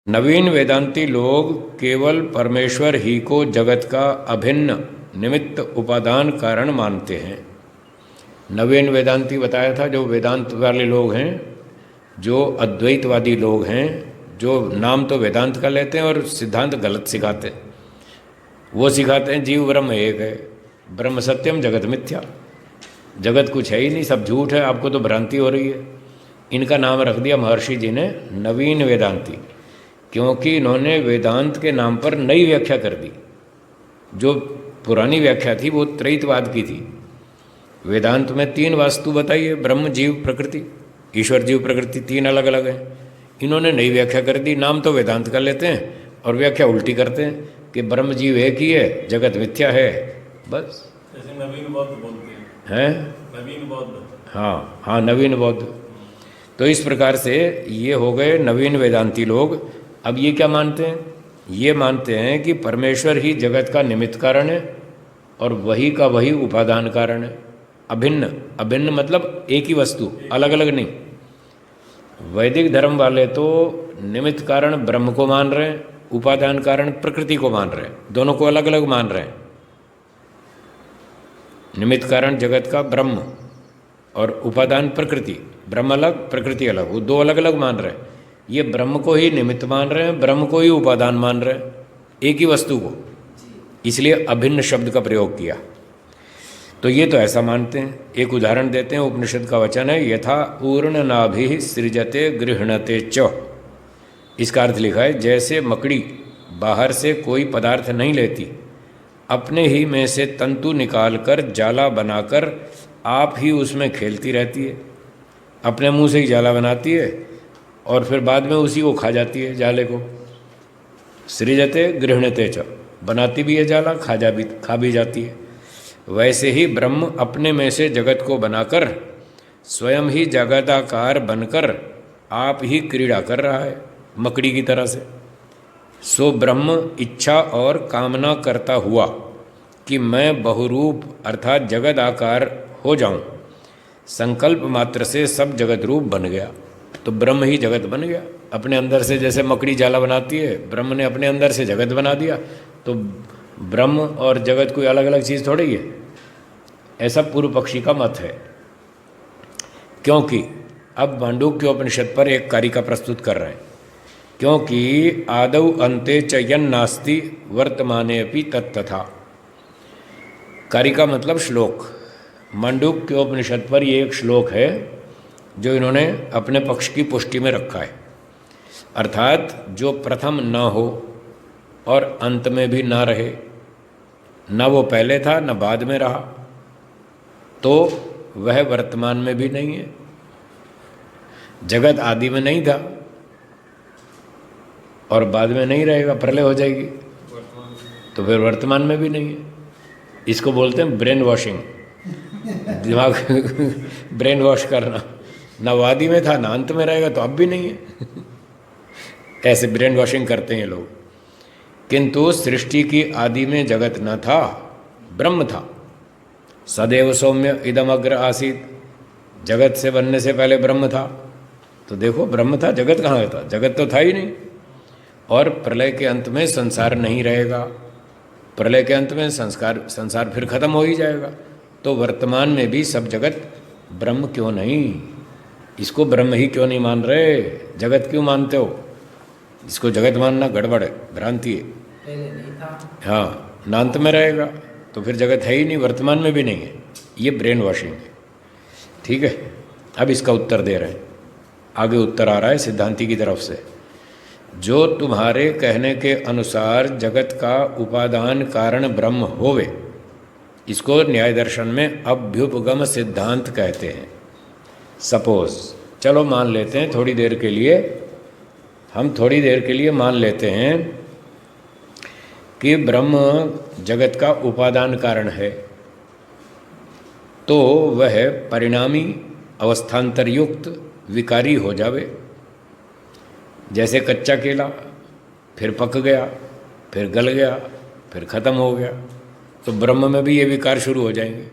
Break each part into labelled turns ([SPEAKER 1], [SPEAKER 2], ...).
[SPEAKER 1] नवीन वेदांती लोग केवल परमेश्वर ही को जगत का अभिन्न निमित्त उपादान कारण मानते हैं। नवीन वेदांती बताया था, जो वेदांत वाले लोग हैं, जो अद्वैतवादी लोग हैं, जो नाम तो वेदांत का लेते हैं और सिद्धांत गलत सिखाते हैं। वो सिखाते हैं जीव ब्रह्म एक है, ब्रह्म सत्यम जगत मिथ्या, जगत कुछ है ही नहीं, सब झूठ है, आपको तो भ्रांति हो रही है। इनका नाम रख दिया महर्षि जी ने नवीन वेदांती, क्योंकि इन्होंने वेदांत के नाम पर नई व्याख्या कर दी। जो पुरानी व्याख्या थी वो त्रैतवाद की थी। वेदांत में 3 वास्तु बताई है, ब्रह्म जीव प्रकृति, ईश्वर जीव प्रकृति 3 अलग अलग हैं। इन्होंने नई व्याख्या कर दी, नाम तो वेदांत का लेते हैं और व्याख्या उल्टी करते हैं कि ब्रह्म जीव एक ही है, जगत मिथ्या है, बस।
[SPEAKER 2] जैसे नवीन बौद्ध बोलते
[SPEAKER 1] हैं,
[SPEAKER 2] नवीन बौद्ध।
[SPEAKER 1] हाँ हाँ, नवीन बौद्ध। तो इस प्रकार से ये हो गए नवीन वेदांती लोग। अब ये क्या मानते हैं? ये मानते हैं कि परमेश्वर ही जगत का निमित्त कारण है और वही का वही उपादान कारण है। अभिन्न, अभिन्न मतलब एक ही वस्तु, अलग अलग नहीं। वैदिक धर्म वाले तो निमित्त कारण ब्रह्म को मान रहे हैं, उपादान कारण प्रकृति को मान रहे हैं, दोनों को अलग अलग मान रहे हैं। निमित्त कारण जगत का ब्रह्म और उपादान प्रकृति, ब्रह्म अलग प्रकृति अलग, वो 2 अलग अलग मान रहे हैं। ये ब्रह्म को ही निमित्त मान रहे हैं, ब्रह्म को ही उपादान मान रहे हैं, एक ही वस्तु को, इसलिए अभिन्न शब्द का प्रयोग किया। तो ये तो ऐसा मानते हैं। एक उदाहरण देते हैं, उपनिषद का वचन है, यथा ऊर्ण नाभि सृजते गृह्णते च। इसका अर्थ लिखा है, जैसे मकड़ी बाहर से कोई पदार्थ नहीं लेती, अपने ही में से तंतु निकालकर जाला बनाकर आप ही उसमें खेलती रहती है, अपने मुंह से ही जाला बनाती है और फिर बाद में उसी को खा जाती है, जाले को। सृजते गृह्णते च, बनाती भी है जाला, खा भी जाती है। वैसे ही ब्रह्म अपने में से जगत को बनाकर स्वयं ही जगदाकार बनकर आप ही क्रीड़ा कर रहा है, मकड़ी की तरह से। सो ब्रह्म इच्छा और कामना करता हुआ कि मैं बहुरूप अर्थात जगद आकार हो जाऊं, संकल्प मात्र से सब जगत रूप बन गया। तो ब्रह्म ही जगत बन गया अपने अंदर से। जैसे मकड़ी जाला बनाती है, ब्रह्म ने अपने अंदर से जगत बना दिया। तो ब्रह्म और जगत कोई अलग अलग चीज़ थोड़ी है, ऐसा पूर्व पक्षी का मत है। क्योंकि अब मांडूक्य उपनिषद पर एक कारिका प्रस्तुत कर रहे हैं, क्योंकि आदौ अन्ते च यन् नास्ति वर्तमाने अपि तत्तथा। कारिका मतलब श्लोक। मांडूक्य उपनिषद पर ये एक श्लोक है जो इन्होंने अपने पक्ष की पुष्टि में रखा है। अर्थात जो प्रथम न हो और अंत में भी ना रहे, न वो पहले था न बाद में रहा, तो वह वर्तमान में भी नहीं है। जगत आदि में नहीं था और बाद में नहीं रहेगा, प्रलय हो जाएगी, तो फिर वर्तमान में भी नहीं है। इसको बोलते हैं ब्रेन वॉशिंग, दिमाग ब्रेन वॉश करना। ना वो आदि में था ना अंत में रहेगा, तो अब भी नहीं है। ऐसे ब्रेन वॉशिंग करते हैं लोग। किंतु सृष्टि की आदि में जगत न था, ब्रह्म था। सदैव सौम्य इदम अग्र आसीत, जगत से बनने से पहले ब्रह्म था। तो देखो, ब्रह्म था, जगत कहाँ था? जगत तो था ही नहीं। और प्रलय के अंत में संसार नहीं रहेगा, प्रलय के अंत में संसार फिर खत्म हो ही जाएगा। तो वर्तमान में भी सब जगत ब्रह्म क्यों नहीं? इसको ब्रह्म ही क्यों नहीं मान रहे? जगत क्यों मानते हो? इसको जगत मानना गड़बड़ है, भ्रांति है।
[SPEAKER 3] पहले नहीं था,
[SPEAKER 1] हाँ, ना अंत में रहेगा, तो फिर जगत है ही नहीं, वर्तमान में भी नहीं है। ये ब्रेन वॉशिंग है। ठीक है, अब इसका उत्तर दे रहे हैं। आगे उत्तर आ रहा है सिद्धांति की तरफ से। जो तुम्हारे कहने के अनुसार जगत का उपादान कारण ब्रह्म होवे, इसको न्याय दर्शन में अभ्युपगम सिद्धांत कहते हैं। सपोज, चलो मान लेते हैं थोड़ी देर के लिए, हम थोड़ी देर के लिए मान लेते हैं कि ब्रह्म जगत का उपादान कारण है, तो वह परिणामी अवस्थांतर युक्त विकारी हो जावे। जैसे कच्चा केला फिर पक गया, फिर गल गया, फिर ख़त्म हो गया, तो ब्रह्म में भी ये विकार शुरू हो जाएंगे।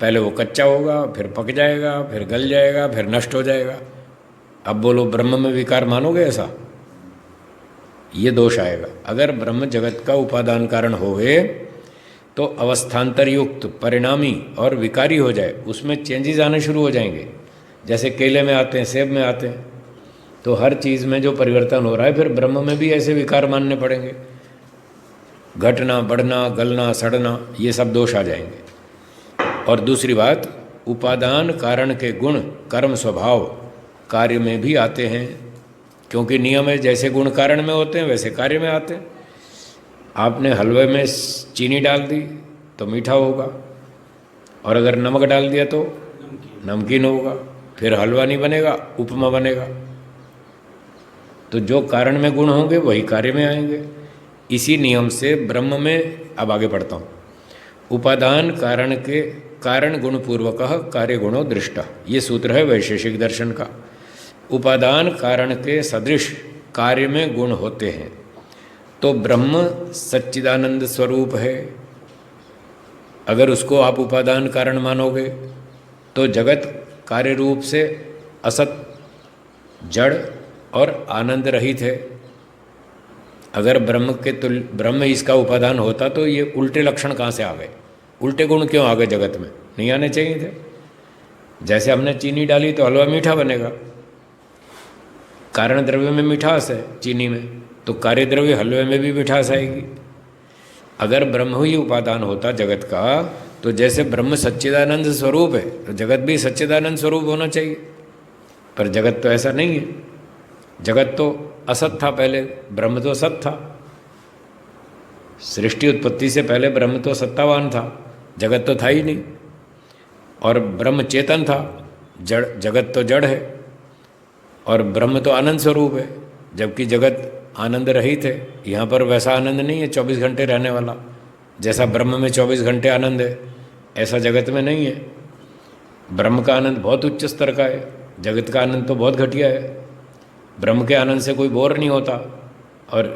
[SPEAKER 1] पहले वो कच्चा होगा, फिर पक जाएगा, फिर गल जाएगा, फिर नष्ट हो जाएगा। अब बोलो, ब्रह्म में विकार मानोगे ऐसा? ये दोष आएगा। अगर ब्रह्म जगत का उपादान कारण होवे तो अवस्थांतर युक्त, परिणामी और विकारी हो जाए, उसमें चेंजेस आने शुरू हो जाएंगे। जैसे केले में आते हैं, सेब में आते हैं, तो हर चीज़ में जो परिवर्तन हो रहा है फिर ब्रह्म में भी ऐसे विकार मानने पड़ेंगे। घटना, बढ़ना, गलना, सड़ना, ये सब दोष आ जाएंगे। और दूसरी बात, उपादान कारण के गुण कर्म स्वभाव कार्य में भी आते हैं, क्योंकि नियम है जैसे गुण कारण में होते हैं वैसे कार्य में आते हैं। आपने हलवे में चीनी डाल दी तो मीठा होगा, और अगर नमक डाल दिया तो नमकीन होगा, फिर हलवा नहीं बनेगा, उपमा बनेगा। तो जो कारण में गुण होंगे वही कार्य में आएंगे। इसी नियम से ब्रह्म में, अब आगे पढ़ता हूँ, उपादान कारण के कारण गुण पूर्वक कार्य गुणो दृष्टा, ये सूत्र है वैशेषिक दर्शन का। उपादान कारण के सदृश कार्य में गुण होते हैं तो ब्रह्म सच्चिदानंद स्वरूप है। अगर उसको आप उपादान कारण मानोगे तो जगत कार्य रूप से असत, जड़ और आनंद रहित है। अगर ब्रह्म के ब्रह्म इसका उपादान होता तो ये उल्टे लक्षण कहाँ से आ गए, उल्टे गुण क्यों आ गए जगत में, नहीं आने चाहिए थे। जैसे हमने चीनी डाली तो हलवा मीठा बनेगा, कारण द्रव्य में मिठास है चीनी में, तो कार्य द्रव्य हलवे में भी मिठास आएगी। अगर ब्रह्म ही उपादान होता जगत का तो जैसे ब्रह्म सच्चिदानंद स्वरूप है तो जगत भी सच्चिदानंद स्वरूप होना चाहिए, पर जगत तो ऐसा नहीं है। जगत तो असत था पहले, ब्रह्म तो सत था। सृष्टि उत्पत्ति से पहले ब्रह्म तो सत्तावान था, जगत तो था ही नहीं। और ब्रह्म चेतन था, जड़, जगत तो जड़ है। और ब्रह्म तो आनंद स्वरूप है, जबकि जगत आनंद रहित है। यहाँ पर वैसा आनंद नहीं है 24 घंटे रहने वाला, जैसा ब्रह्म में 24 घंटे आनंद है ऐसा जगत में नहीं है। ब्रह्म का आनंद बहुत उच्च स्तर का है, जगत का आनंद तो बहुत घटिया है। ब्रह्म के आनंद से कोई बोर नहीं होता, और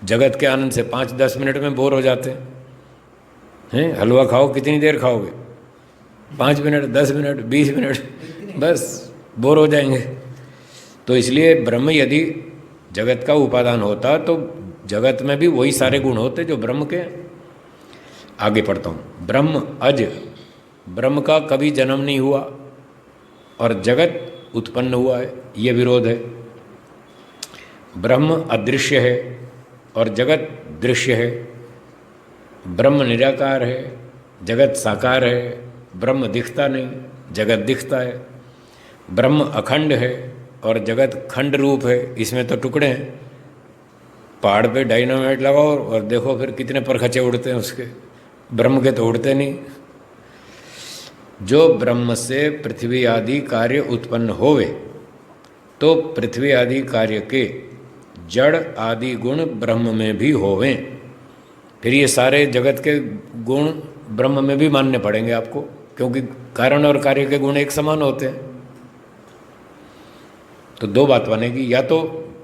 [SPEAKER 1] जगत के आनंद से 5-10 मिनट में बोर हो जाते हैं। हलवा खाओ, कितनी देर खाओगे? 5 मिनट, 10 मिनट, 20 मिनट, बस बोर हो जाएंगे। तो इसलिए ब्रह्म यदि जगत का उपादान होता तो जगत में भी वही सारे गुण होते जो ब्रह्म के। आगे पढ़ता हूँ। ब्रह्म अज, ब्रह्म का कभी जन्म नहीं हुआ और जगत उत्पन्न हुआ है, ये विरोध है। ब्रह्म अदृश्य है और जगत दृश्य है। ब्रह्म निराकार है, जगत साकार है। ब्रह्म दिखता नहीं, जगत दिखता है। ब्रह्म अखंड है और जगत खंड रूप है, इसमें तो टुकड़े हैं। पहाड़ पे डायनामाइट लगाओ और देखो फिर कितने परखचे उड़ते हैं उसके, ब्रह्म के तो उड़ते नहीं। जो ब्रह्म से पृथ्वी आदि कार्य उत्पन्न होवे तो पृथ्वी आदि कार्य के जड़ आदि गुण ब्रह्म में भी होवें। फिर ये सारे जगत के गुण ब्रह्म में भी मानने पड़ेंगे आपको, क्योंकि कारण और कार्य के गुण एक समान होते हैं। तो दो बात बनेगी, या तो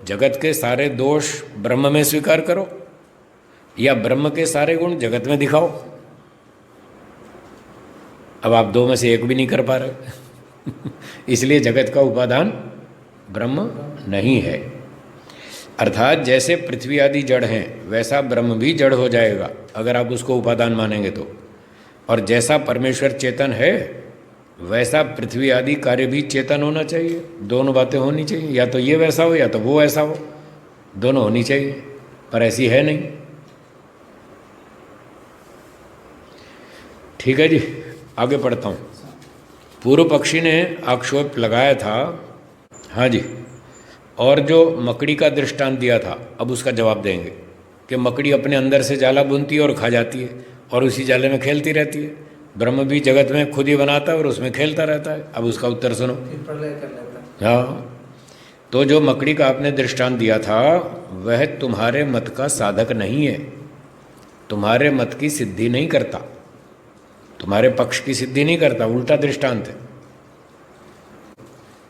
[SPEAKER 1] जगत के सारे दोष ब्रह्म में स्वीकार करो या ब्रह्म के सारे गुण जगत में दिखाओ। अब आप दो में से एक भी नहीं कर पा रहे इसलिए जगत का उपादान ब्रह्म नहीं है। अर्थात जैसे पृथ्वी आदि जड़ हैं वैसा ब्रह्म भी जड़ हो जाएगा अगर आप उसको उपादान मानेंगे तो। और जैसा परमेश्वर चेतन है वैसा पृथ्वी आदि कार्य भी चेतन होना चाहिए। दोनों बातें होनी चाहिए, या तो ये वैसा हो या तो वो ऐसा हो, दोनों होनी चाहिए, पर ऐसी है नहीं। ठीक है जी, आगे पढ़ता हूँ। पूर्व पक्षी ने आक्षेप लगाया था, हाँ जी, और जो मकड़ी का दृष्टांत दिया था अब उसका जवाब देंगे कि मकड़ी अपने अंदर से जाला बुनती है और खा जाती है और उसी जाले में खेलती रहती है। ब्रह्म भी जगत में खुद ही बनाता है और उसमें खेलता रहता है। अब उसका उत्तर सुनो। हाँ, तो जो मकड़ी का आपने दृष्टांत दिया था वह तुम्हारे मत का साधक नहीं है, तुम्हारे मत की सिद्धि नहीं करता, तुम्हारे पक्ष की सिद्धि नहीं करता, उल्टा दृष्टांत है।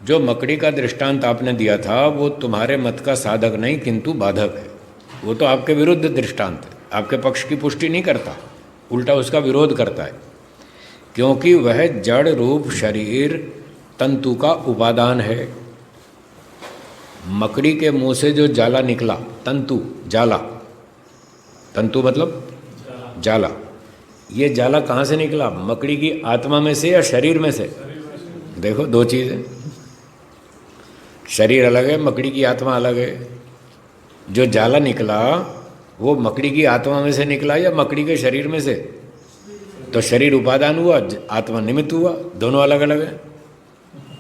[SPEAKER 1] जो मकड़ी का दृष्टांत आपने दिया था वो तुम्हारे मत का साधक नहीं किंतु बाधक है। वो तो आपके विरुद्ध दृष्टांत है, आपके पक्ष की पुष्टि नहीं करता, उल्टा उसका विरोध करता है, क्योंकि वह जड़ रूप शरीर तंतु का उपादान है। मकड़ी के मुंह से जो जाला निकला, तंतु, जाला, तंतु मतलब जाला, ये जाला कहाँ से निकला? मकड़ी की आत्मा में से या शरीर में से? देखो, दो चीज़ें, शरीर अलग है, मकड़ी की आत्मा अलग है। जो जाला निकला वो मकड़ी की आत्मा में से निकला या मकड़ी के शरीर में से? तो शरीर उपादान हुआ, आत्मा निमित्त हुआ, दोनों अलग अलग है।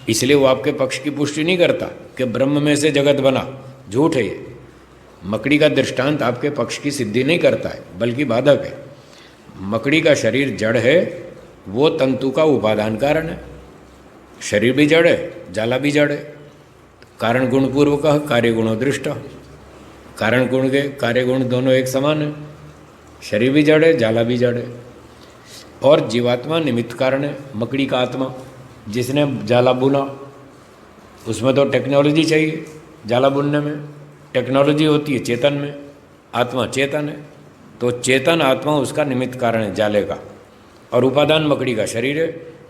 [SPEAKER 1] इसलिए वो आपके पक्ष की पुष्टि नहीं करता कि ब्रह्म में से जगत बना, झूठ है ये। मकड़ी का दृष्टांत आपके पक्ष की सिद्धि नहीं करता है, बल्कि बाधक है। मकड़ी का शरीर जड़ है, वो तंतु का उपादान कारण है। शरीर भी जड़ है, जाला भी जड़ है। कारण गुण पूर्वक कार्य गुणों दृष्टा, कारण गुण के कार्य गुण दोनों एक समान है। शरीर भी जड़ है, जाला भी जड़ है। और जीवात्मा निमित्त कारण है, मकड़ी का आत्मा जिसने जाला बुना, उसमें तो टेक्नोलॉजी चाहिए। जाला बुनने में टेक्नोलॉजी होती है, चेतन में आत्मा चेतन है, तो चेतन आत्मा उसका निमित्त कारण है जाले का, और उपादान मकड़ी का शरीर है।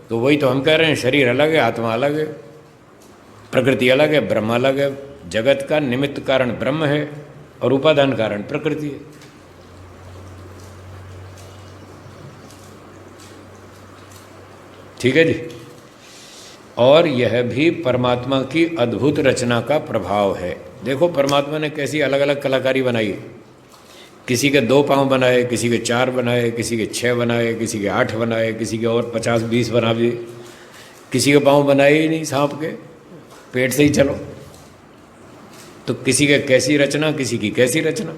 [SPEAKER 1] तो वही तो हम कह रहे हैं, शरीर अलग है, आत्मा अलग है, प्रकृति अलग है, ब्रह्म अलग है। जगत का निमित्त कारण ब्रह्म है और उपादान कारण प्रकृति है। ठीक है जी। और यह भी परमात्मा की अद्भुत रचना का प्रभाव है। देखो परमात्मा ने कैसी अलग अलग कलाकारी बनाई है। किसी के 2 पाँव बनाए, किसी के 4 बनाए, किसी के 6 बनाए, किसी के 8 बनाए, किसी के और 50-20 बना दिए। किसी के पाँव बनाए ही नहीं सांप के, पेट से ही चलो। तो किसी के कैसी रचना, किसी की कैसी रचना।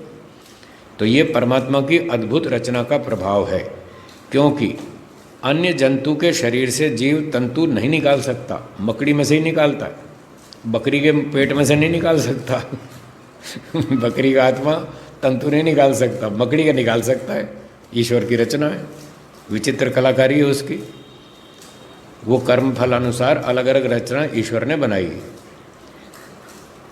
[SPEAKER 1] तो ये परमात्मा की अद्भुत रचना का प्रभाव है, क्योंकि अन्य जंतु के शरीर से जीव तंतु नहीं निकाल सकता, मकड़ी में से ही निकालता है। बकरी के पेट में से नहीं निकाल सकता बकरी का आत्मा तंतु नहीं निकाल सकता, मकड़ी का निकाल सकता है। ईश्वर की रचना है, विचित्र कलाकारी है उसकी। वो कर्म फल अनुसार अलग अलग रचना ईश्वर ने बनाई है।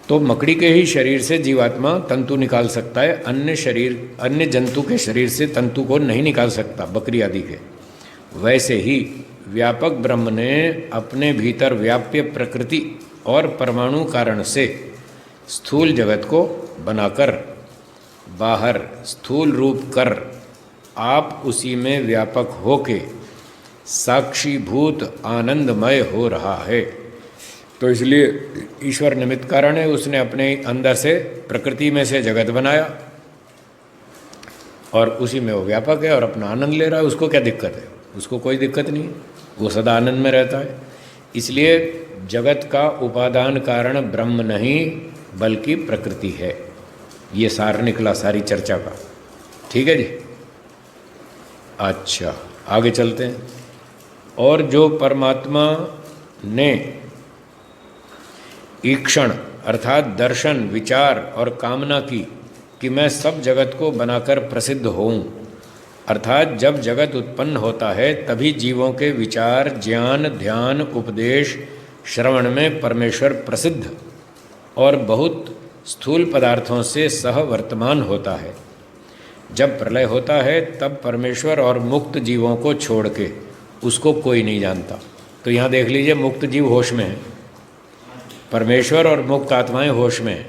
[SPEAKER 1] तो मकड़ी के ही शरीर से जीवात्मा तंतु निकाल सकता है, अन्य जंतु के शरीर से तंतु को नहीं निकाल सकता, बकरी आदि के। वैसे ही व्यापक ब्रह्म ने अपने भीतर व्याप्य प्रकृति और परमाणु कारण से स्थूल जगत को बनाकर बाहर स्थूल रूप कर आप उसी में व्यापक होके साक्षीभूत आनंदमय हो रहा है। तो इसलिए ईश्वर निमित्त कारण है, उसने अपने अंदर से प्रकृति में से जगत बनाया और उसी में वो व्यापक है और अपना आनंद ले रहा है। उसको क्या दिक्कत है? उसको कोई दिक्कत नहीं, वो सदा आनंद में रहता है। इसलिए जगत का उपादान कारण ब्रह्म नहीं बल्कि प्रकृति है। ये सार निकला सारी चर्चा का। ठीक है जी। अच्छा, आगे चलते हैं। और जो परमात्मा ने ईक्षण अर्थात दर्शन, विचार और कामना की कि मैं सब जगत को बनाकर प्रसिद्ध होऊं, अर्थात जब जगत उत्पन्न होता है तभी जीवों के विचार, ज्ञान, ध्यान, उपदेश, श्रवण में परमेश्वर प्रसिद्ध और बहुत स्थूल पदार्थों से सह वर्तमान होता है। जब प्रलय होता है तब परमेश्वर और मुक्त जीवों को छोड़ के उसको कोई नहीं जानता। तो यहाँ देख लीजिए, मुक्त जीव होश में है, परमेश्वर और मुक्त आत्माएं होश में हैं।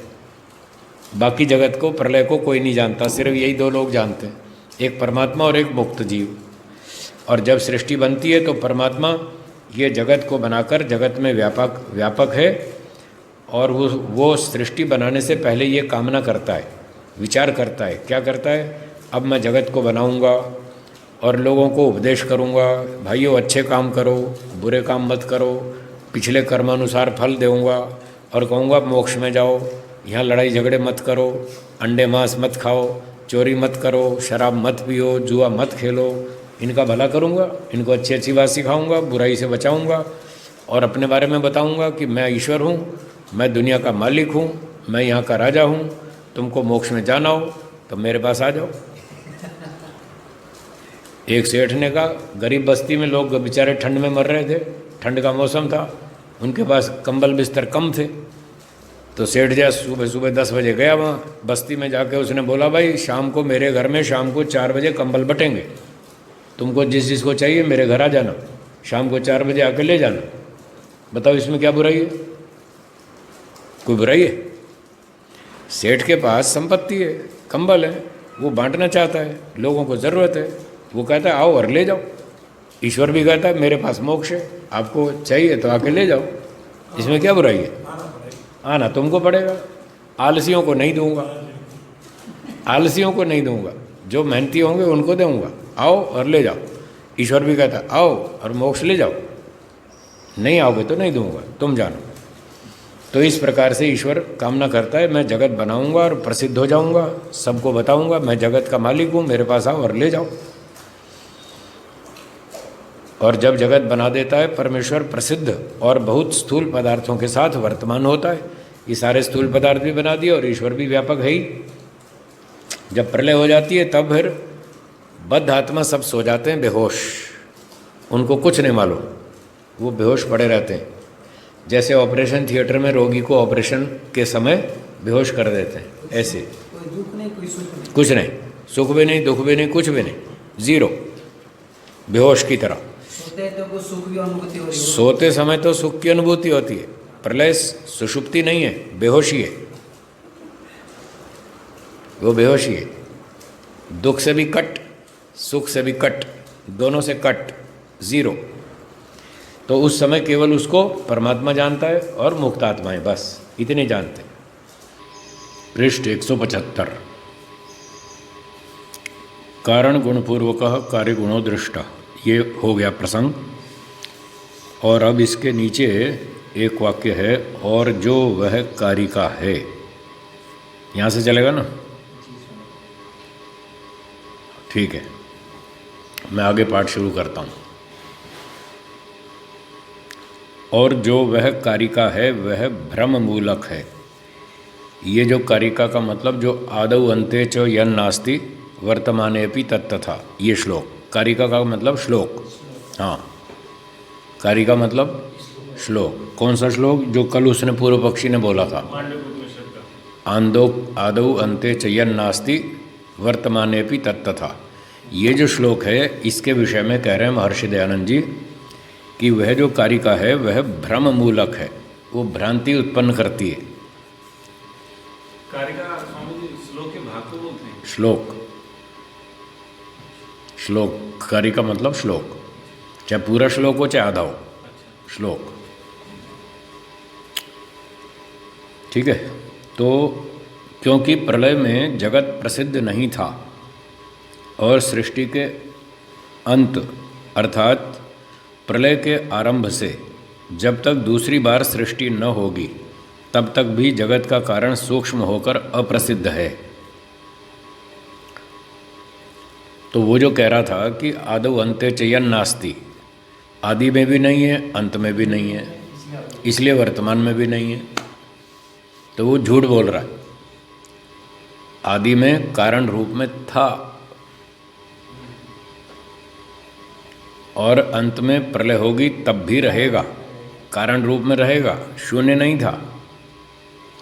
[SPEAKER 1] बाकी जगत को, प्रलय को कोई नहीं जानता, सिर्फ यही 2 लोग जानते हैं, एक परमात्मा और एक मुक्त जीव। और जब सृष्टि बनती है तो परमात्मा ये जगत को बनाकर जगत में व्यापक है, और वो सृष्टि बनाने से पहले ये कामना करता है, विचार करता है। क्या करता है? अब मैं जगत को बनाऊंगा और लोगों को उपदेश करूंगा, भाइयों अच्छे काम करो, बुरे काम मत करो, पिछले कर्मानुसार फल दूंगा और कहूँगा मोक्ष में जाओ, यहाँ लड़ाई झगड़े मत करो, अंडे मांस मत खाओ, चोरी मत करो, शराब मत पियो, जुआ मत खेलो, इनका भला करूँगा, इनको अच्छी अच्छी बात सिखाऊंगा, बुराई से बचाऊंगा और अपने बारे में बताऊंगा कि मैं ईश्वर हूँ, मैं दुनिया का मालिक हूँ, मैं यहाँ का राजा हूँ, तुमको मोक्ष में जाना हो तो मेरे पास आ जाओ। एक सेठ ने कहा, गरीब बस्ती में लोग बेचारे ठंड में मर रहे थे, ठंड का मौसम था, उनके पास कंबल बिस्तर कम थे। तो सेठ जी सुबह 10 बजे गया वहाँ बस्ती में, जाके उसने बोला, भाई शाम को मेरे घर में शाम को 4 बजे कंबल बटेंगे, तुमको जिस को चाहिए मेरे घर आ जाना, शाम को 4 बजे आके ले जाना। बताओ इसमें क्या बुराई है? कोई बुराई है? सेठ के पास संपत्ति है, कंबल है, वो बांटना चाहता है, लोगों को ज़रूरत है, वो कहता है आओ और ले जाओ। ईश्वर भी कहता है मेरे पास मोक्ष है, आपको चाहिए तो आके ले जाओ, इसमें क्या बुराई है? आना तुमको पड़ेगा, आलसियों को नहीं दूंगा, आलसियों को नहीं दूंगा, जो मेहनती होंगे उनको दूंगा, आओ और ले जाओ। ईश्वर भी कहता है आओ और मोक्ष ले जाओ, नहीं आओगे तो नहीं दूंगा, तुम जानो। तो इस प्रकार से ईश्वर कामना करता है मैं जगत बनाऊंगा और प्रसिद्ध हो जाऊंगा, सबको बताऊंगा मैं जगत का मालिक हूँ, मेरे पास आओ और ले जाओ। और जब जगत बना देता है परमेश्वर प्रसिद्ध और बहुत स्थूल पदार्थों के साथ वर्तमान होता है। ये सारे स्थूल पदार्थ भी बना दिए और ईश्वर भी व्यापक है ही। जब प्रलय हो जाती है तब फिर बद्ध आत्मा सब सो जाते हैं बेहोश, उनको कुछ नहीं मालूम, वो बेहोश पड़े रहते हैं। जैसे ऑपरेशन थिएटर में रोगी को ऑपरेशन के समय बेहोश कर देते हैं, ऐसे
[SPEAKER 3] कोई दुख नहीं, कोई सुख नहीं।
[SPEAKER 1] कुछ नहीं, सुख भी नहीं, दुख भी नहीं, कुछ भी नहीं, जीरो, बेहोश की तरह।
[SPEAKER 3] सोते हैं तो कोई सुख की अनुभूति हो रही है।
[SPEAKER 1] सोते समय तो सुख की अनुभूति होती है, प्रलय सुषुप्ति नहीं है, बेहोशी है, वो बेहोशी है। दुख से भी कट, सुख से भी कट, दोनों से कट, जीरो। तो उस समय केवल उसको परमात्मा जानता है और मुक्त आत्माएं, बस इतने जानते। पृष्ठ 175। कारण गुणपूर्वक कार्य गुणो दृष्टा, ये हो गया प्रसंग। और अब इसके नीचे एक वाक्य है, और जो वह कारिका है। यहाँ से चलेगा ना? ठीक है, मैं आगे पाठ शुरू करता हूँ। और जो वह कारिका है वह भ्रम मूलक है। ये जो कारिका का मतलब जो आदौ अन्ते च यन् नास्ति वर्तमानेपि तत्तथा, ये श्लोक। कारिका का मतलब श्लोक, हाँ, कारिका मतलब श्लोक। कौन सा श्लोक? जो कल उसने पूर्व पक्षी ने बोला था, आदौ अन्ते च यन् नास्ति वर्तमानेपि तत्तथा। ये जो श्लोक है इसके विषय में कह रहे हैं महर्षि दयानंद जी कि वह जो कारिका है वह भ्रम मूलक है, वो भ्रांति उत्पन्न करती है।
[SPEAKER 2] कारिका स्वामी जी श्लोक के भाग को बोलते हैं।
[SPEAKER 1] श्लोक, श्लोक, कारिका मतलब श्लोक, चाहे पूरा श्लोक हो चाहे आधा हो, श्लोक। ठीक है। तो क्योंकि प्रलय में जगत प्रसिद्ध नहीं था और सृष्टि के अंत अर्थात प्रलय के आरंभ से जब तक दूसरी बार सृष्टि न होगी तब तक भी जगत का कारण सूक्ष्म होकर अप्रसिद्ध है। तो वो जो कह रहा था कि आदौ अन्ते च यन् नास्ति, आदि में भी नहीं है, अंत में भी नहीं है, इसलिए वर्तमान में भी नहीं है, तो वो झूठ बोल रहा है। आदि में कारण रूप में था और अंत में प्रलय होगी तब भी रहेगा, कारण रूप में रहेगा, शून्य नहीं था।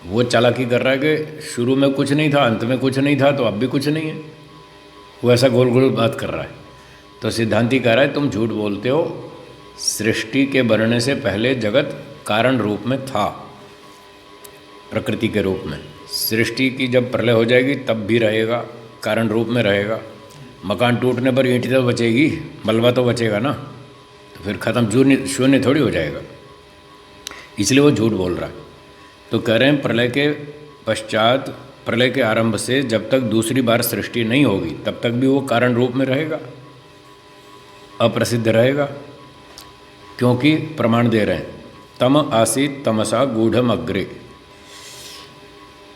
[SPEAKER 1] वो चालाकी कर रहा है कि शुरू में कुछ नहीं था, अंत में कुछ नहीं था, तो अब भी कुछ नहीं है। वो ऐसा गोल गोल बात कर रहा है। तो सिद्धांती कह रहा है तुम झूठ बोलते हो, सृष्टि के बनने से पहले जगत कारण रूप में था, प्रकृति के रूप में। सृष्टि की जब प्रलय हो जाएगी तब भी रहेगा, कारण रूप में रहेगा। मकान टूटने पर ईंट तो बचेगी, मलबा तो बचेगा ना, तो फिर ख़त्म, शून्य थोड़ी हो जाएगा। इसलिए वो झूठ बोल रहा है। तो कह रहे हैं प्रलय के पश्चात, प्रलय के आरंभ से जब तक दूसरी बार सृष्टि नहीं होगी तब तक भी वो कारण रूप में रहेगा, अप्रसिद्ध रहेगा। क्योंकि प्रमाण दे रहे हैं, तम आसीत तमसा गूढ़म अग्रे।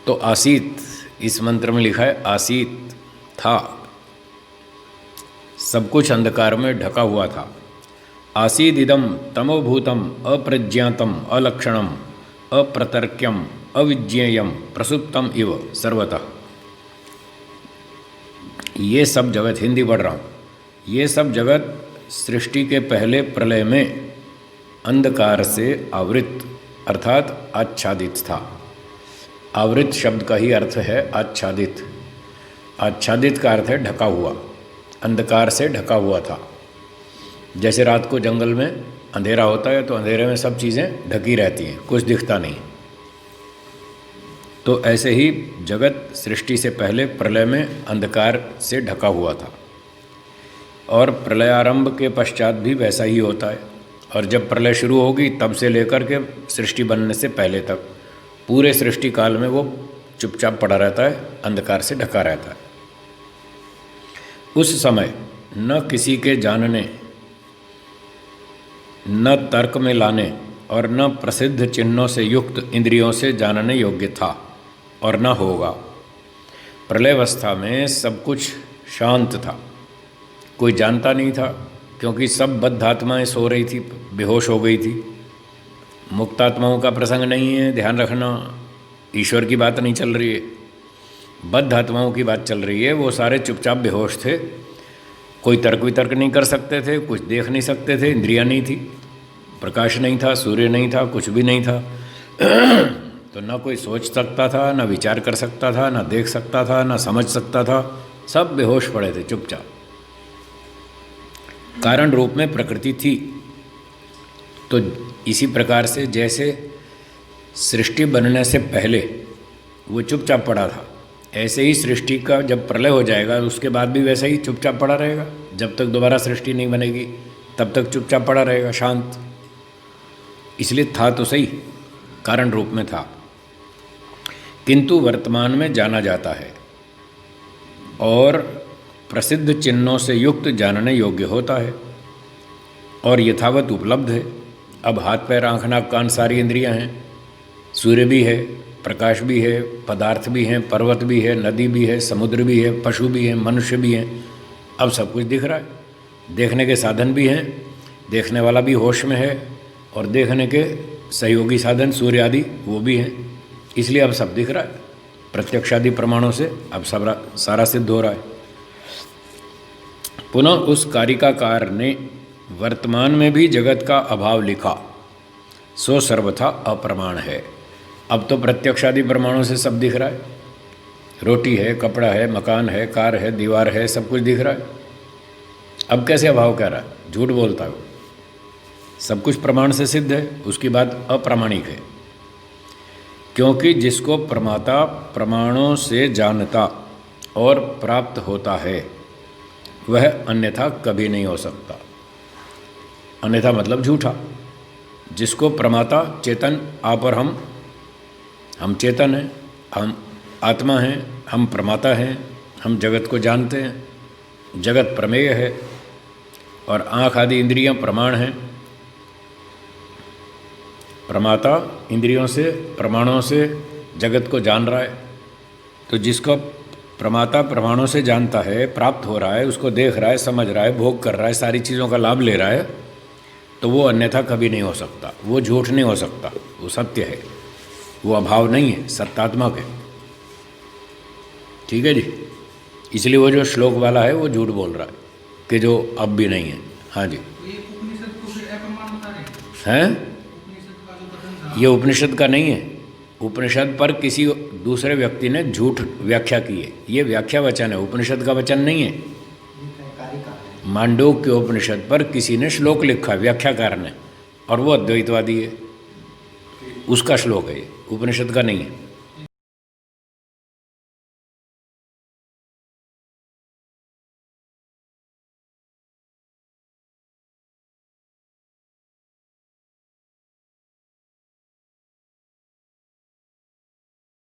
[SPEAKER 1] तो आसीत इस मंत्र में लिखा है, आसीत था, सब कुछ अंधकार में ढका हुआ था। आसीदिदम तमोभूतम अप्रज्ञातम अलक्षणम अप्रतर्क्यम अविज्ञेयम प्रसुप्तम इव सर्वतः। ये सब जगत, हिंदी पढ़ रहा हूँ, ये सब जगत सृष्टि के पहले प्रलय में अंधकार से आवृत अर्थात आच्छादित था। आवृत शब्द का ही अर्थ है आच्छादित। आच्छादित का अर्थ है ढका हुआ, अंधकार से ढका हुआ था। जैसे रात को जंगल में अंधेरा होता है तो अंधेरे में सब चीज़ें ढकी रहती हैं, कुछ दिखता नहीं। तो ऐसे ही जगत सृष्टि से पहले प्रलय में अंधकार से ढका हुआ था और प्रलयारंभ के पश्चात भी वैसा ही होता है। और जब प्रलय शुरू होगी तब से लेकर के सृष्टि बनने से पहले तक पूरे सृष्टि काल में वो चुपचाप पड़ा रहता है, अंधकार से ढका रहता है। उस समय न किसी के जानने, न तर्क में लाने और न प्रसिद्ध चिन्हों से युक्त इंद्रियों से जानने योग्य था और न होगा। प्रलयावस्था में सब कुछ शांत था, कोई जानता नहीं था, क्योंकि सब बद्ध आत्माएं सो रही थी, बेहोश हो गई थी। मुक्तात्माओं का प्रसंग नहीं है, ध्यान रखना, ईश्वर की बात नहीं चल रही है, बद्ध आत्माओं की बात चल रही है। वो सारे चुपचाप बेहोश थे, कोई तर्क वितर्क नहीं कर सकते थे, कुछ देख नहीं सकते थे, इंद्रियां नहीं थी, प्रकाश नहीं था, सूर्य नहीं था, कुछ भी नहीं था। तो ना कोई सोच सकता था, ना विचार कर सकता था, ना देख सकता था, ना समझ सकता था, सब बेहोश पड़े थे चुपचाप। कारण रूप में प्रकृति थी। तो इसी प्रकार से जैसे सृष्टि बनने से पहले वो चुपचाप पड़ा था, ऐसे ही सृष्टि का जब प्रलय हो जाएगा उसके बाद भी वैसा ही चुपचाप पड़ा रहेगा। जब तक दोबारा सृष्टि नहीं बनेगी तब तक चुपचाप पड़ा रहेगा, शांत। इसलिए था तो सही, कारण रूप में था, किंतु वर्तमान में जाना जाता है और प्रसिद्ध चिन्हों से युक्त जानने योग्य होता है और यथावत उपलब्ध है। अब हाथ पैर आँख नाक कान सारी इंद्रियां हैं, सूर्य भी है, प्रकाश भी है, पदार्थ भी हैं, पर्वत भी है, नदी भी है, समुद्र भी है, पशु भी हैं, मनुष्य भी हैं। अब सब कुछ दिख रहा है, देखने के साधन भी हैं, देखने वाला भी होश में है और देखने के सहयोगी साधन सूर्य आदि वो भी हैं। इसलिए अब सब दिख रहा है, प्रत्यक्षादि प्रमाणों से अब सब सारा सिद्ध हो रहा है। पुनः उस कारिकाकार ने वर्तमान में भी जगत का अभाव लिखा, सो सर्वथा अप्रमाण है। अब तो प्रत्यक्षादि प्रमाणों से सब दिख रहा है, रोटी है, कपड़ा है, मकान है, कार है, दीवार है, सब कुछ दिख रहा है। अब कैसे अभाव कह रहा है? झूठ बोलता है वो। सब कुछ प्रमाण से सिद्ध है, उसकी बात अप्रामाणिक है। क्योंकि जिसको प्रमाता प्रमाणों से जानता और प्राप्त होता है वह अन्यथा कभी नहीं हो सकता। अन्यथा मतलब झूठा। जिसको प्रमाता चेतन, आप और हम चेतन हैं, हम आत्मा हैं, हम प्रमाता हैं, हम जगत को जानते हैं, जगत प्रमेय है और आँख आदि इंद्रियां प्रमाण हैं। प्रमाता इंद्रियों से प्रमाणों से जगत को जान रहा है। तो जिसको प्रमाता प्रमाणों से जानता है, प्राप्त हो रहा है, उसको देख रहा है, समझ रहा है, भोग कर रहा है, सारी चीज़ों का लाभ ले रहा है, तो वो अन्यथा कभी नहीं हो सकता। वो झूठ नहीं हो सकता, वो सत्य है, वो अभाव नहीं है, सत्तात्मक है। ठीक है जी। इसलिए वो जो श्लोक वाला है वो झूठ बोल रहा है कि जो अब भी नहीं है। हाँ जी। हैं? ये उपनिषद का नहीं है। उपनिषद पर किसी दूसरे व्यक्ति ने झूठ व्याख्या की है। ये व्याख्या वचन है, उपनिषद का वचन नहीं है। मांडूक्य उपनिषद पर किसी ने श्लोक लिखा व्याख्याकार ने, और वो अद्वैतवादी है, उसका श्लोक है ये, उपनिषद का नहीं है।